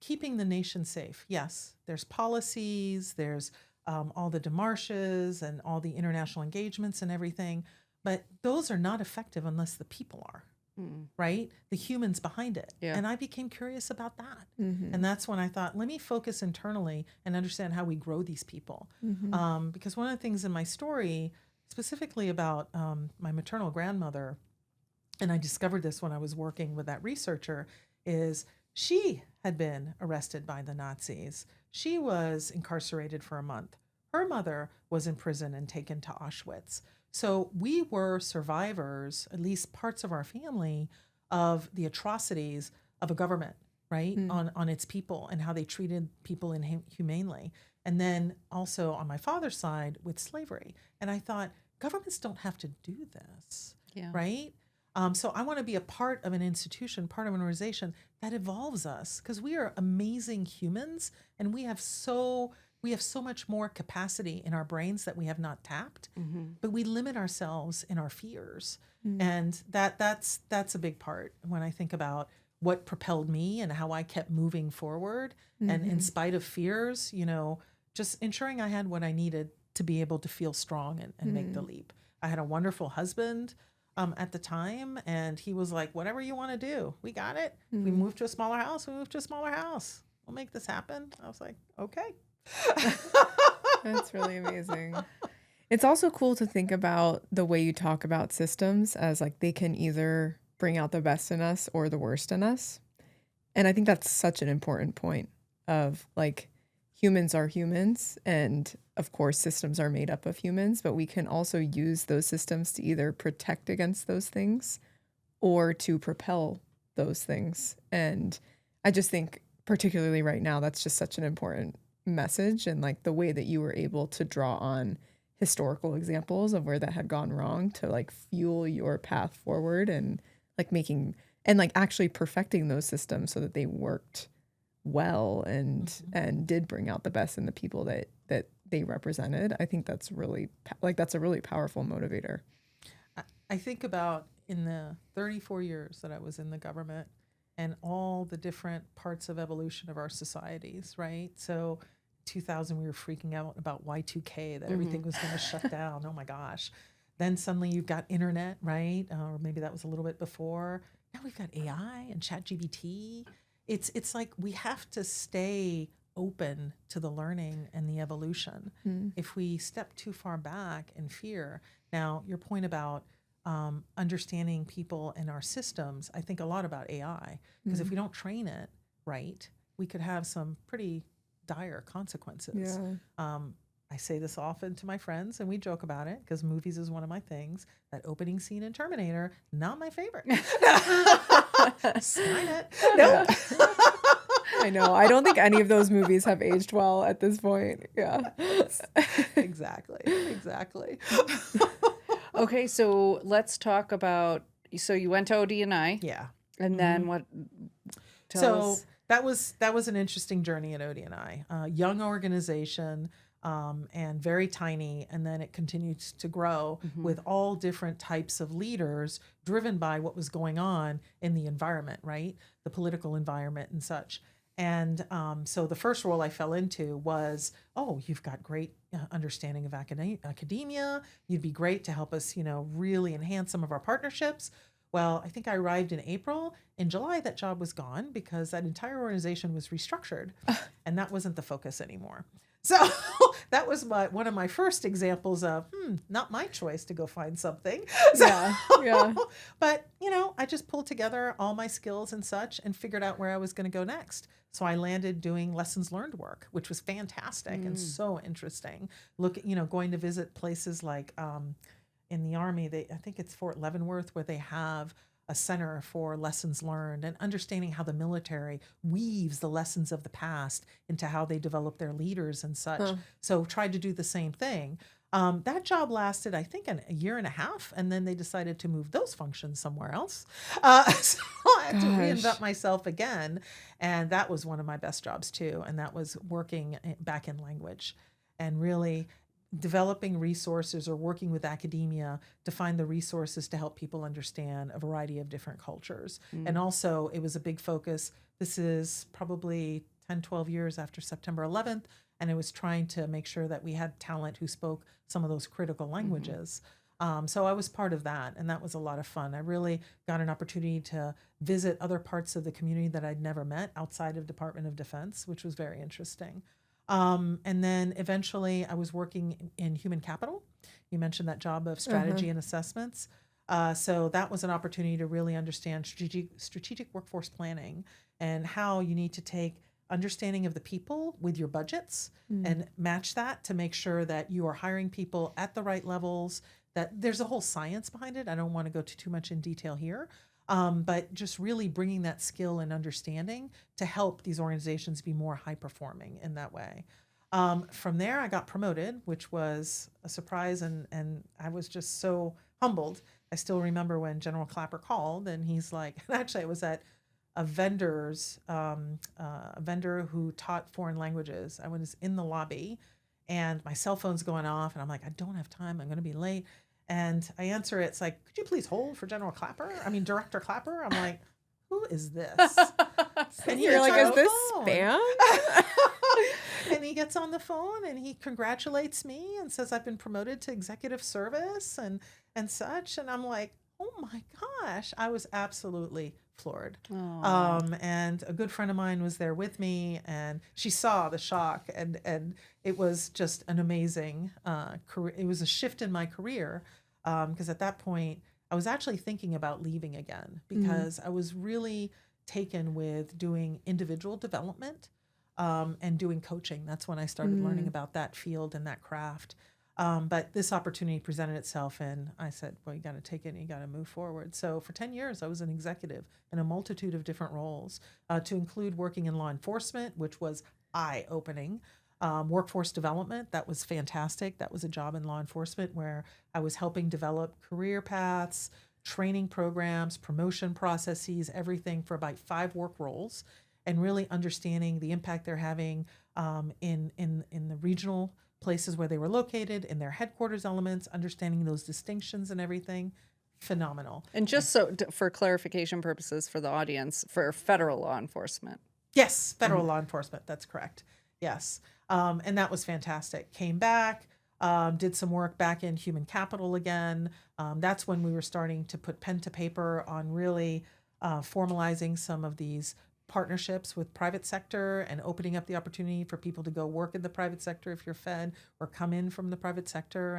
Speaker 3: keeping the nation safe. Yes, there's policies, there's all the démarches and all the international engagements and everything, but those are not effective unless the people are, right? The humans behind it.
Speaker 1: Yeah.
Speaker 3: And I became curious about that. And that's when I thought, let me focus internally and understand how we grow these people. Because one of the things in my story, specifically about my maternal grandmother, and I discovered this when I was working with that researcher, is she had been arrested by the Nazis. She was incarcerated for a month. Her mother was in prison and taken to Auschwitz. So we were survivors, at least parts of our family, of the atrocities of a government, right, on its people and how they treated people inhumanely. And then also on my father's side with slavery. And I thought, governments don't have to do this, right? So I want to be a part of an institution, part of an organization that evolves us, because we are amazing humans and we have so much more capacity in our brains that we have not tapped, but we limit ourselves in our fears. And that's a big part when I think about what propelled me and how I kept moving forward. And in spite of fears, just ensuring I had what I needed to be able to feel strong and make the leap. I had a wonderful husband at the time, and he was like, whatever you want to do, we got it. We moved to a smaller house. We'll make this happen. I was like, okay.
Speaker 2: That's really amazing. It's also cool to think about the way you talk about systems as like they can either bring out the best in us or the worst in us. And I think that's such an important point of like humans are humans, and of course systems are made up of humans, but we can also use those systems to either protect against those things or to propel those things. And I just think particularly right now, that's just such an important message, and like the way that you were able to draw on historical examples of where that had gone wrong to like fuel your path forward, and like making and like actually perfecting those systems so that they worked well and did bring out the best in the people that they represented. I think that's really that's a really powerful motivator.
Speaker 3: I think about in the 34 years that I was in the government and all the different parts of evolution of our societies, right? So 2000, we were freaking out about Y2K, that everything was going to shut down. Oh my gosh. Then suddenly you've got internet, right? Or maybe that was a little bit before. Now we've got AI and ChatGPT. It's like we have to stay open to the learning and the evolution. If we step too far back in fear, now your point about understanding people and our systems, I think a lot about AI, because if we don't train it right, we could have some pretty dire consequences.
Speaker 2: Yeah.
Speaker 3: I say this often to my friends, and we joke about it because movies is one of my things. That opening scene in Terminator, not my favorite. Sign it. No.
Speaker 2: I know. I don't think any of those movies have aged well at this point. Yeah.
Speaker 3: Exactly.
Speaker 1: Okay, so let's talk about. So you went to OD&I,
Speaker 3: Yeah.
Speaker 1: and then what?
Speaker 3: So that was an interesting journey at OD&I. Young organization. And very tiny, and then it continues to grow with all different types of leaders driven by what was going on in the environment, right? The political environment and such. And so the first role I fell into was, you've got great understanding of academia. You'd be great to help us, really enhance some of our partnerships. Well, I think I arrived in April. In July, that job was gone because that entire organization was restructured, and that wasn't the focus anymore. So that was one of my first examples of, not my choice to go find something. So,
Speaker 2: Yeah.
Speaker 3: But, I just pulled together all my skills and such and figured out where I was going to go next. So I landed doing lessons learned work, which was fantastic and so interesting. Going to visit places like in the Army, I think it's Fort Leavenworth, where they have a center for lessons learned, and understanding how the military weaves the lessons of the past into how they develop their leaders and such. So tried to do the same thing. That job lasted, I think, a year and a half, and then they decided to move those functions somewhere else. So I had to reinvent myself again, and that was one of my best jobs too, and that was working back in language and really developing resources or working with academia to find the resources to help people understand a variety of different cultures. And also it was a big focus. This is probably 10, 12 years after September 11th. And it was trying to make sure that we had talent who spoke some of those critical languages. So I was part of that, and that was a lot of fun. I really got an opportunity to visit other parts of the community that I'd never met outside of Department of Defense, which was very interesting. And then eventually I was working in human capital. You mentioned that job of strategy and assessments. So that was an opportunity to really understand strategic workforce planning and how you need to take understanding of the people with your budgets and match that to make sure that you are hiring people at the right levels, that there's a whole science behind it. I don't want to go too much in detail here. But just really bringing that skill and understanding to help these organizations be more high performing in that way. From there, I got promoted, which was a surprise, and I was just so humbled. I still remember when General Clapper called, and he's like, and actually I was at a vendor who taught foreign languages. I was in the lobby, and my cell phone's going off, and I'm like, I don't have time. I'm going to be late. And I answer it. It's like, could you please hold for Director Clapper? I'm like, who is this? And he
Speaker 2: You're
Speaker 3: gets
Speaker 2: like,
Speaker 3: on
Speaker 2: is
Speaker 3: the
Speaker 2: this
Speaker 3: phone.
Speaker 2: spam?
Speaker 3: And he gets on the phone and he congratulates me and says I've been promoted to executive service and such. And I'm like, oh my gosh, I was absolutely floored. And a good friend of mine was there with me, and she saw the shock, and it was just an amazing career. It was a shift in my career, because at that point I was actually thinking about leaving again because I was really taken with doing individual development, and doing coaching. That's when I started learning about that field and that craft. But this opportunity presented itself, and I said, well, you got to take it and you got to move forward. So for 10 years, I was an executive in a multitude of different roles, to include working in law enforcement, which was eye-opening. Workforce development, that was fantastic. That was a job in law enforcement where I was helping develop career paths, training programs, promotion processes, everything for about 5 work roles, and really understanding the impact they're having, in the regional places where they were located, in their headquarters elements, understanding those distinctions and everything. Phenomenal.
Speaker 1: And just so for clarification purposes for the audience, for federal law enforcement.
Speaker 3: Yes, federal law enforcement. That's correct. Yes. And that was fantastic. Came back, did some work back in human capital again. That's when we were starting to put pen to paper on really formalizing some of these partnerships with private sector and opening up the opportunity for people to go work in the private sector if you're fed, or come in from the private sector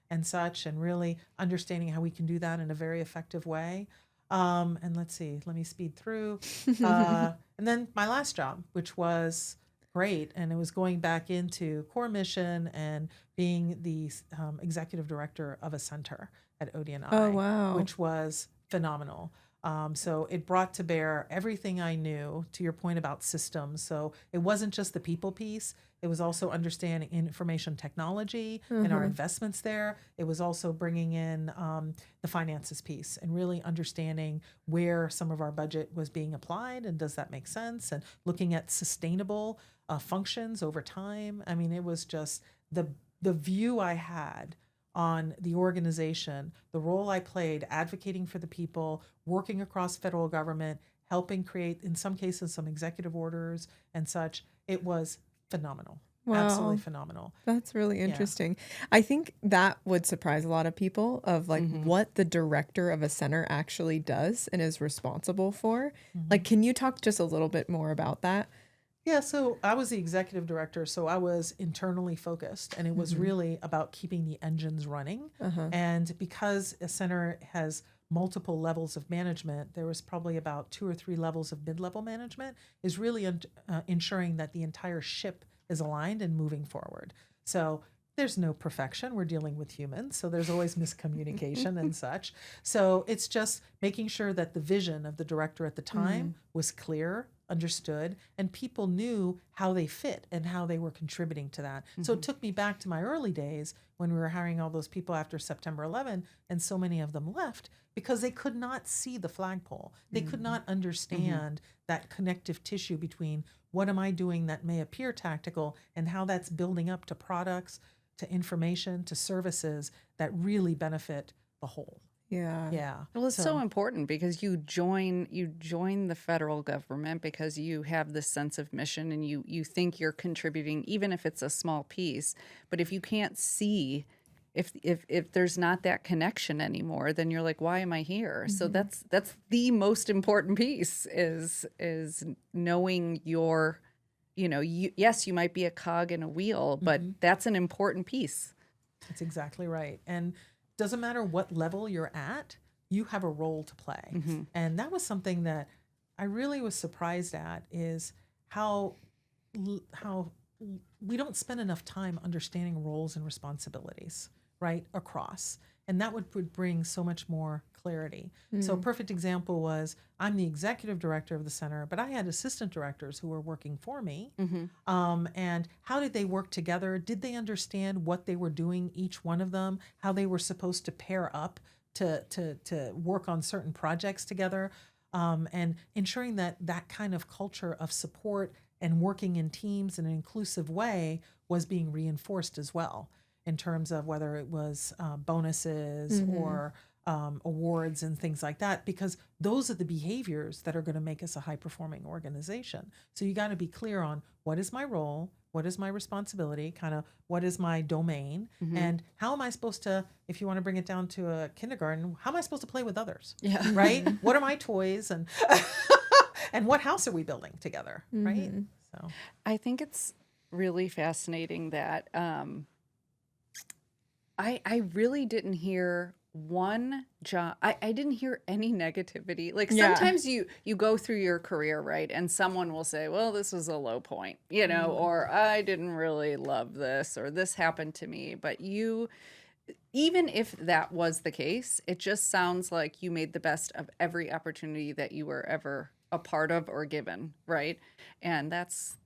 Speaker 3: and such, and really understanding how we can do that in a very effective way. And let's see, let me speed through. And then my last job, which was great, and it was going back into core mission and being the executive director of a center at ODNI,
Speaker 2: Oh, wow.
Speaker 3: which was phenomenal. So it brought to bear everything I knew, to your point about systems. So it wasn't just the people piece. It was also understanding information technology and our investments there. It was also bringing in the finances piece and really understanding where some of our budget was being applied and does that make sense, and looking at sustainable functions over time. I mean, it was just the view I had on the organization, the role I played advocating for the people, working across federal government, helping create, in some cases, some executive orders and such. It was phenomenal.
Speaker 2: Wow.
Speaker 3: Absolutely phenomenal.
Speaker 2: That's really interesting. I think that would surprise a lot of people, of like what the director of a center actually does and is responsible for. Like, can you talk just a little bit more about that?
Speaker 3: Yeah, so I was the executive director, so I was internally focused, and it was really about keeping the engines running. And because a center has multiple levels of management, there was probably about 2 or 3 levels of mid-level management, is really ensuring that the entire ship is aligned and moving forward. So there's no perfection. We're dealing with humans, so there's always miscommunication and such. So it's just making sure that the vision of the director at the time was clear, understood, and people knew how they fit and how they were contributing to that. So it took me back to my early days when we were hiring all those people after September 11, and so many of them left because they could not see the flagpole. They could not understand that connective tissue between what am I doing that may appear tactical and how that's building up to products, to information, to services that really benefit the whole.
Speaker 2: Yeah.
Speaker 3: Yeah.
Speaker 1: Well, it's so important because you join the federal government because you have this sense of mission, and you think you're contributing, even if it's a small piece. But if you can't see, if there's not that connection anymore, then you're like, why am I here? So that's the most important piece is knowing your, yes, you might be a cog in a wheel, but that's an important piece.
Speaker 3: That's exactly right. And doesn't matter what level you're at, you have a role to play. And that was something that I really was surprised at, is how we don't spend enough time understanding roles and responsibilities, right, across. And that would bring so much more clarity. So a perfect example was, I'm the executive director of the center, but I had assistant directors who were working for me. And how did they work together? Did they understand what they were doing, each one of them, how they were supposed to pair up to work on certain projects together? And ensuring that that kind of culture of support and working in teams in an inclusive way was being reinforced as well, in terms of whether it was bonuses or awards and things like that, because those are the behaviors that are going to make us a high performing organization. So you got to be clear on what is my role, what is my responsibility, kind of what is my domain, and how am I supposed to, if you want to bring it down to a kindergarten, how am I supposed to play with others?
Speaker 1: Yeah.
Speaker 3: Right? What are my toys, and and what house are we building together? Right? So
Speaker 1: I think it's really fascinating that I really didn't hear one job. I didn't hear any negativity. Like
Speaker 2: Yeah.
Speaker 1: sometimes you go through your career, right? And someone will say, well, this was a low point, you know, or I didn't really love this, or this happened to me. But you, even if that was the case, it just sounds like you made the best of every opportunity that you were ever a part of or given, right? And that's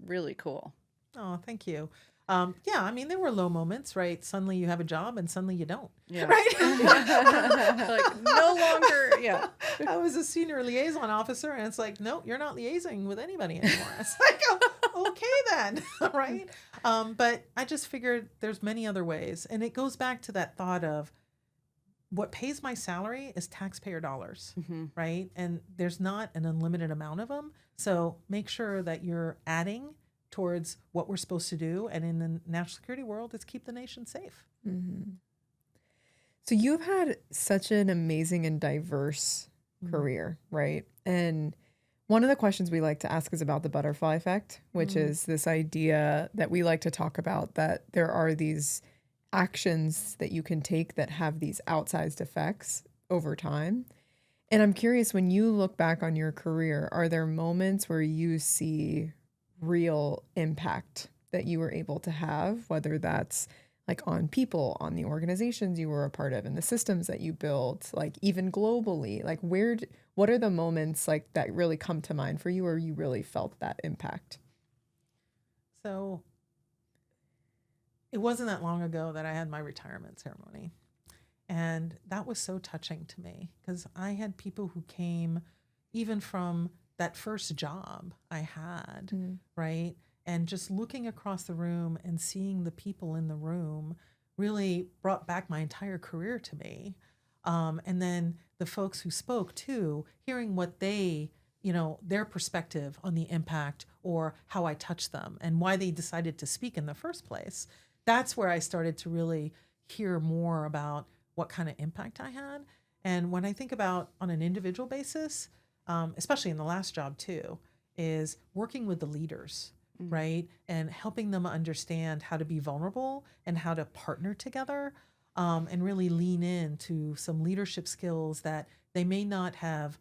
Speaker 1: really cool.
Speaker 3: oh, thank you. Yeah, I mean, there were low moments, right? Suddenly you have a job and suddenly you don't.
Speaker 1: Yeah.
Speaker 3: Right?
Speaker 1: Like no longer, yeah.
Speaker 3: I was a senior liaison officer, and it's like, no, you're not liaising with anybody anymore. It's like, oh, okay then, right? But I just figured there's many other ways. And it goes back to that thought of what pays my salary is taxpayer dollars, right? And there's not an unlimited amount of them. So make sure that you're adding towards what we're supposed to do. And in the national security world, it's keep the nation safe.
Speaker 2: So you've had such an amazing and diverse career, right? And one of the questions we like to ask is about the butterfly effect, which is this idea that we like to talk about, that there are these actions that you can take that have these outsized effects over time. And I'm curious, when you look back on your career, are there moments where you see real impact that you were able to have, whether that's like on people, on the organizations you were a part of, and the systems that you built, like even globally? Like what are the moments like that really come to mind for you, where you really felt that impact?
Speaker 3: So it wasn't that long ago that I had my retirement ceremony. And that was so touching to me, because I had people who came even from that first job I had, right? And just looking across the room and seeing the people in the room really brought back my entire career to me. And then the folks who spoke too, hearing what they, their perspective on the impact or how I touched them and why they decided to speak in the first place. That's where I started to really hear more about what kind of impact I had. And when I think about on an individual basis, especially in the last job too, is working with the leaders, right? And helping them understand how to be vulnerable and how to partner together, and really lean into some leadership skills that they may not have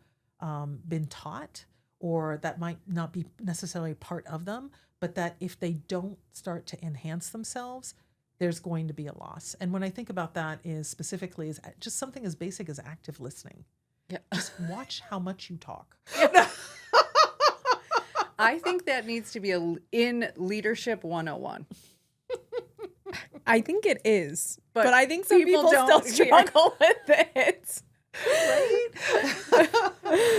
Speaker 3: been taught, or that might not be necessarily part of them, but that if they don't start to enhance themselves, there's going to be a loss. And when I think about that is specifically is just something as basic as active listening.
Speaker 1: Yeah.
Speaker 3: Just watch how much you talk.
Speaker 1: I think that needs to be in Leadership 101.
Speaker 2: I think it is,
Speaker 1: But
Speaker 2: but I think some
Speaker 1: people
Speaker 2: people still
Speaker 1: don't-
Speaker 2: struggle with it.
Speaker 3: Right?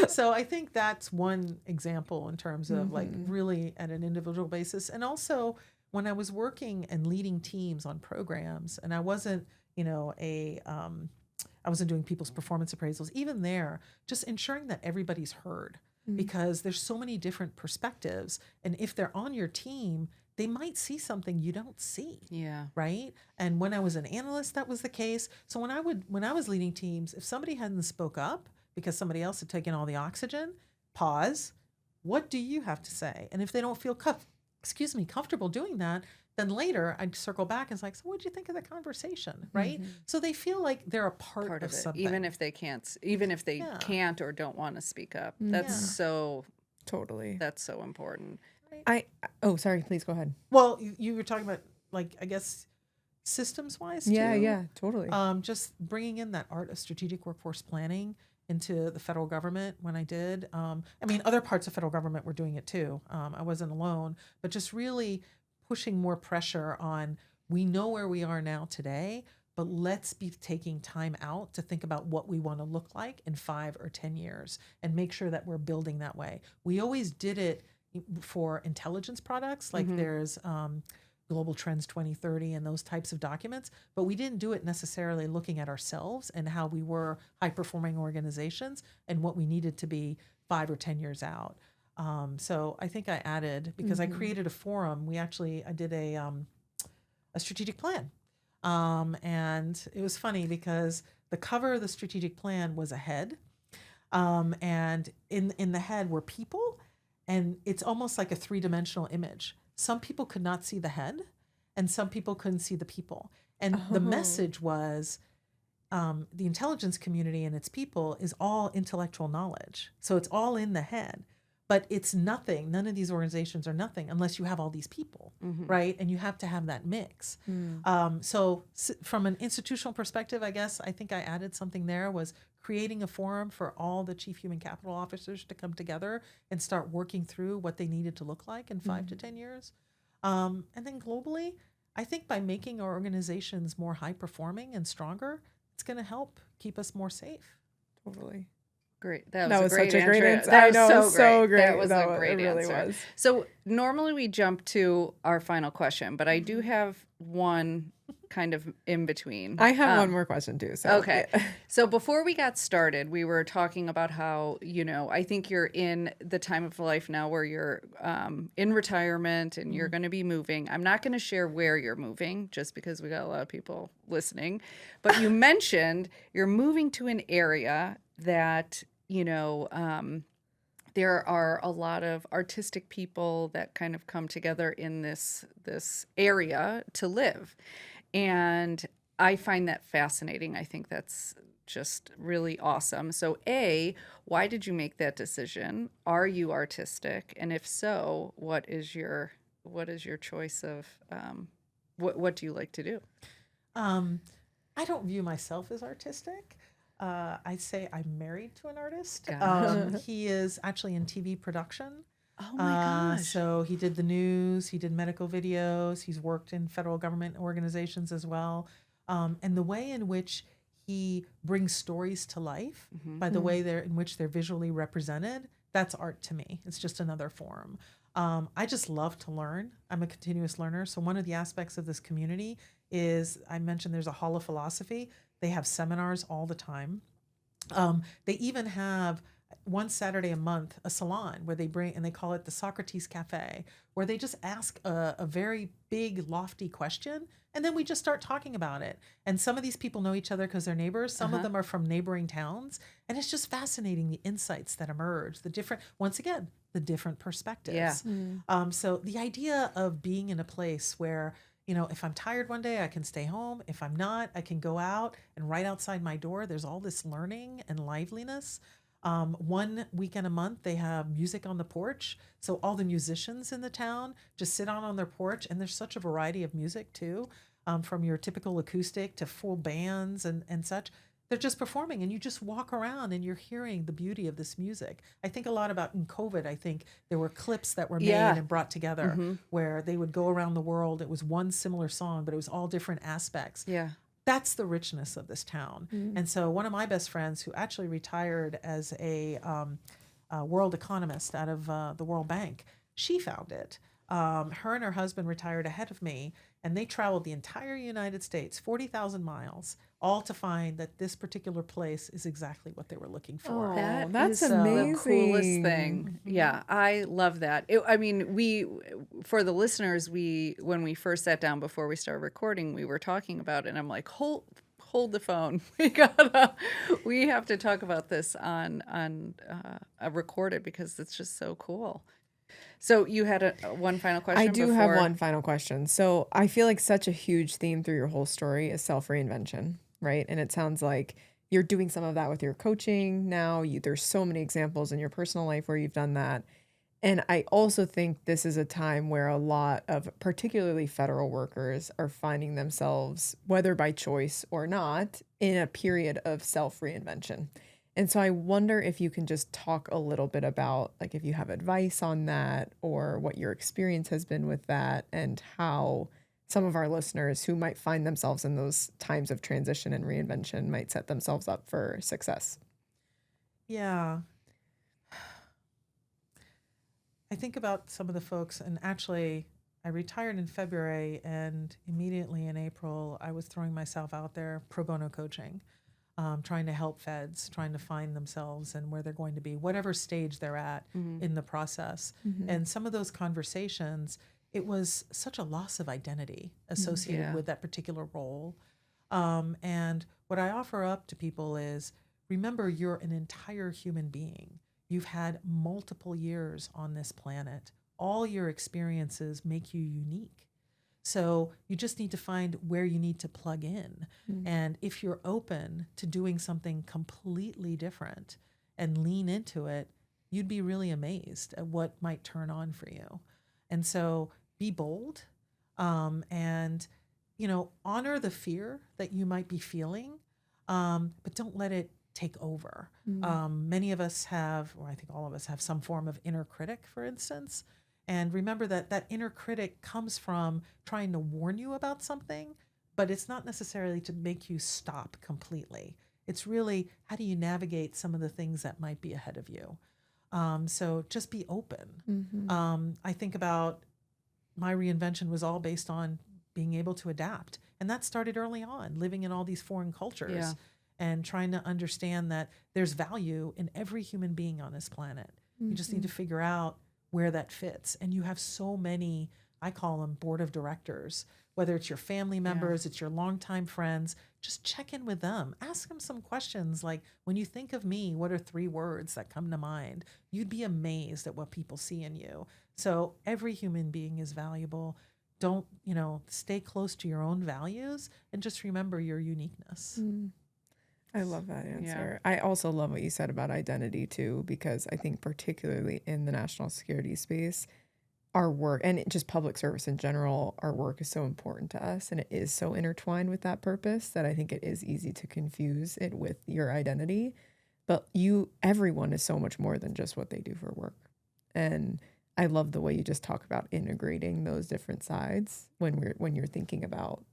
Speaker 3: So I think that's one example in terms of like really at an individual basis. And also when I was working and leading teams on programs, and I wasn't, I wasn't doing people's performance appraisals, even there, just ensuring that everybody's heard, because there's so many different perspectives. And if they're on your team, they might see something you don't see.
Speaker 1: Yeah.
Speaker 3: Right. And when I was an analyst, that was the case. So when I was leading teams, if somebody hadn't spoke up because somebody else had taken all the oxygen, pause. What do you have to say? And if they don't feel comfortable doing that, then later I'd circle back and it's like, so what'd you think of the conversation? Right. So they feel like they're a part of
Speaker 1: Of it,
Speaker 3: something.
Speaker 1: even if they can't can't or don't want to speak up. That's
Speaker 2: Totally.
Speaker 1: that's so important.
Speaker 2: Oh, sorry, please go ahead.
Speaker 3: Well, you were talking about, like, I guess systems wise too.
Speaker 2: Yeah, totally.
Speaker 3: Just bringing in that art of strategic workforce planning into the federal government when I did. I mean, other parts of federal government were doing it too. I wasn't alone, but just really pushing more pressure on, we know where we are now today, but let's be taking time out to think about what we want to look like in 5 or 10 years and make sure that we're building that way. We always did it for intelligence products. Like there's Global Trends 2030 and those types of documents, but we didn't do it necessarily looking at ourselves and how we were high performing organizations and what we needed to be 5 or 10 years out. So I think I added, because I created a forum, I did a strategic plan. And it was funny because the cover of the strategic plan was a head. And in the head were people, and it's almost like a 3-dimensional image. Some people could not see the head, and some people couldn't see the people. And the message was, the intelligence community and its people is all intellectual knowledge. So it's all in the head, but it's nothing. None of these organizations are nothing unless you have all these people, right? And you have to have that mix. So from an institutional perspective, I guess, I think I added something there, was creating a forum for all the chief human capital officers to come together and start working through what they needed to look like in 5 to 10 years. And then globally, I think by making our organizations more high performing and stronger, it's going to help keep us more safe.
Speaker 2: Totally.
Speaker 1: Great. That
Speaker 2: was
Speaker 1: was a great
Speaker 2: such a great answer.
Speaker 1: That
Speaker 2: I
Speaker 1: was
Speaker 2: know,
Speaker 1: so
Speaker 2: it's so great.
Speaker 1: That was
Speaker 2: That
Speaker 1: a
Speaker 2: was-
Speaker 1: great
Speaker 2: it really
Speaker 1: answer.
Speaker 2: was.
Speaker 1: So normally we jump to our final question, but I do have one kind of in between.
Speaker 2: I have one more question too. So
Speaker 1: Okay. So before we got started, we were talking about how, I think you're in the time of life now where you're in retirement and you're going to be moving. I'm not going to share where you're moving just because we got a lot of people listening. But you mentioned you're moving to an area that, there are a lot of artistic people that kind of come together in this area to live. And I find that fascinating. I think that's just really awesome. So A, why did you make that decision? Are you artistic? And if so, what is your choice of what do you like to do?
Speaker 3: I don't view myself as artistic. I'd say I'm married to an artist. He is actually in TV production.
Speaker 1: Oh my gosh.
Speaker 3: So he did the news, he did medical videos, he's worked in federal government organizations as well. And the way in which he brings stories to life, by the way in which they're visually represented, that's art to me. It's just another form. I just love to learn. I'm a continuous learner. So one of the aspects of this community is, I mentioned there's a Hall of Philosophy. They have seminars all the time. They even have one Saturday a month a salon where they bring, and they call it the Socrates Cafe, where they just ask a very big, lofty question, and then we just start talking about it. And some of these people know each other because they're neighbors. Some of them are from neighboring towns, and it's just fascinating, the insights that emerge, the different perspectives.
Speaker 1: Yeah.
Speaker 3: So the idea of being in a place where, if I'm tired one day, I can stay home. If I'm not, I can go out, and right outside my door, there's all this learning and liveliness. One weekend a month, they have music on the porch. So all the musicians in the town just sit on their porch, and there's such a variety of music too, from your typical acoustic to full bands and such. They're just performing, and you just walk around and you're hearing the beauty of this music. I think a lot about in COVID, I think there were clips that were made and brought together where they would go around the world. It was one similar song, but it was all different aspects.
Speaker 1: Yeah.
Speaker 3: That's the richness of this town. And so one of my best friends, who actually retired as a world economist out of the World Bank, she found it. Her and her husband retired ahead of me, and they traveled the entire United States, 40,000 miles, all to find that this particular place is exactly what they were looking for.
Speaker 2: That's
Speaker 1: is
Speaker 2: amazing.
Speaker 1: the coolest thing. Yeah, I love that. For the listeners, when we first sat down before we started recording, we were talking about it, and I'm like, hold the phone. We have to talk about this on recorded because it's just so cool. So you had one final question?
Speaker 2: I do have one final question. So I feel like such a huge theme through your whole story is self-reinvention, right? And it sounds like you're doing some of that with your coaching now. There's so many examples in your personal life where you've done that. And I also think this is a time where a lot of particularly federal workers are finding themselves, whether by choice or not, in a period of self-reinvention. And so I wonder if you can just talk a little bit about, like, if you have advice on that or what your experience has been with that, and how some of our listeners who might find themselves in those times of transition and reinvention might set themselves up for success.
Speaker 3: Yeah. I think about some of the folks, and actually I retired in February, and immediately in April, I was throwing myself out there pro bono coaching, trying to help feds, trying to find themselves and where they're going to be, whatever stage they're at in the process. And some of those conversations, it was such a loss of identity associated with that particular role. And what I offer up to people is, remember, you're an entire human being. You've had multiple years on this planet. All your experiences make you unique. So you just need to find where you need to plug in. And if you're open to doing something completely different and lean into it, you'd be really amazed at what might turn on for you. And so be bold, and, honor the fear that you might be feeling, but don't let it take over. Many of us have, or I think all of us have, some form of inner critic, for instance. And remember that inner critic comes from trying to warn you about something, but it's not necessarily to make you stop completely. It's really, how do you navigate some of the things that might be ahead of you? So just be open. I think about my reinvention was all based on being able to adapt. And that started early on, living in all these foreign cultures and trying to understand that there's value in every human being on this planet. You just need to figure out where that fits. And you have so many, I call them board of directors, whether it's your family members, it's your longtime friends, just check in with them. Ask them some questions like, when you think of me, what are 3 words that come to mind? You'd be amazed at what people see in you. So every human being is valuable. Don't, stay close to your own values and just remember your uniqueness.
Speaker 2: I love that answer. I also love what you said about identity too, because I think particularly in the national security space, our work and just public service in general, our work is so important to us and it is so intertwined with that purpose that I think it is easy to confuse it with your identity. But everyone is so much more than just what they do for work. And I love the way you just talk about integrating those different sides when you're thinking about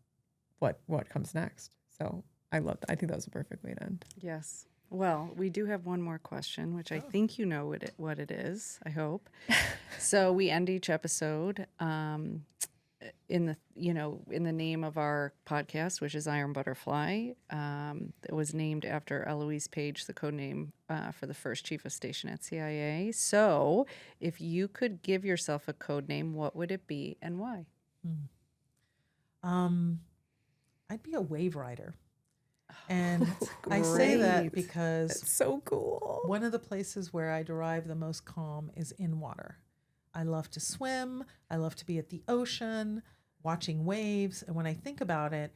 Speaker 2: what comes next. So I love that. I think that was a perfect way to end.
Speaker 1: Yes. Well, we do have one more question, which I think you know what it is, I hope. So we end each episode in the name of our podcast, which is Iron Butterfly. It was named after Eloise Page, the code name for the first chief of station at CIA. So if you could give yourself a code name, what would it be and why?
Speaker 3: I'd be a wave rider. And I say that because
Speaker 2: it's so cool.
Speaker 3: One of the places where I derive the most calm is in water. I love to swim. I love to be at the ocean, watching waves. And when I think about it,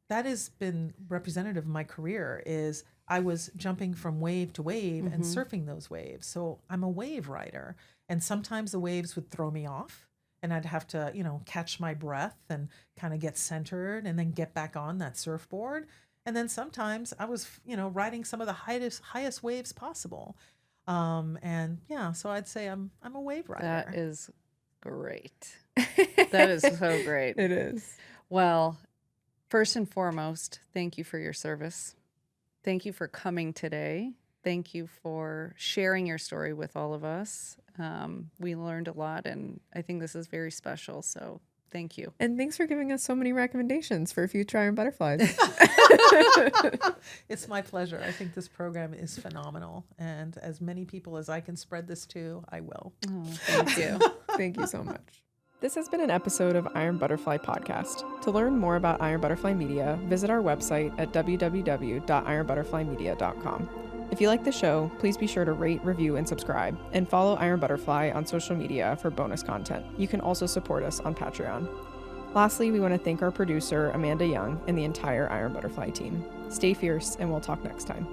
Speaker 3: that has been representative of my career is I was jumping from wave to wave and surfing those waves. So I'm a wave rider. And sometimes the waves would throw me off and I'd have to, catch my breath and kind of get centered and then get back on that surfboard. And then sometimes I was, riding some of the highest waves possible. So I'd say I'm a wave rider.
Speaker 1: That is great. That is so great.
Speaker 2: It is.
Speaker 1: Well, first and foremost, thank you for your service. Thank you for coming today. Thank you for sharing your story with all of us. We learned a lot, and I think this is very special. So thank you.
Speaker 2: And thanks for giving us so many recommendations for future Iron Butterflies.
Speaker 3: It's my pleasure. I think this program is phenomenal. And as many people as I can spread this to, I will.
Speaker 1: Oh, thank you.
Speaker 2: Thank you so much. This has been an episode of Iron Butterfly Podcast. To learn more about Iron Butterfly Media, visit our website at www.ironbutterflymedia.com. If you like the show, please be sure to rate, review, and subscribe, and follow Iron Butterfly on social media for bonus content. You can also support us on Patreon. Lastly, we want to thank our producer, Amanda Young, and the entire Iron Butterfly team. Stay fierce, and we'll talk next time.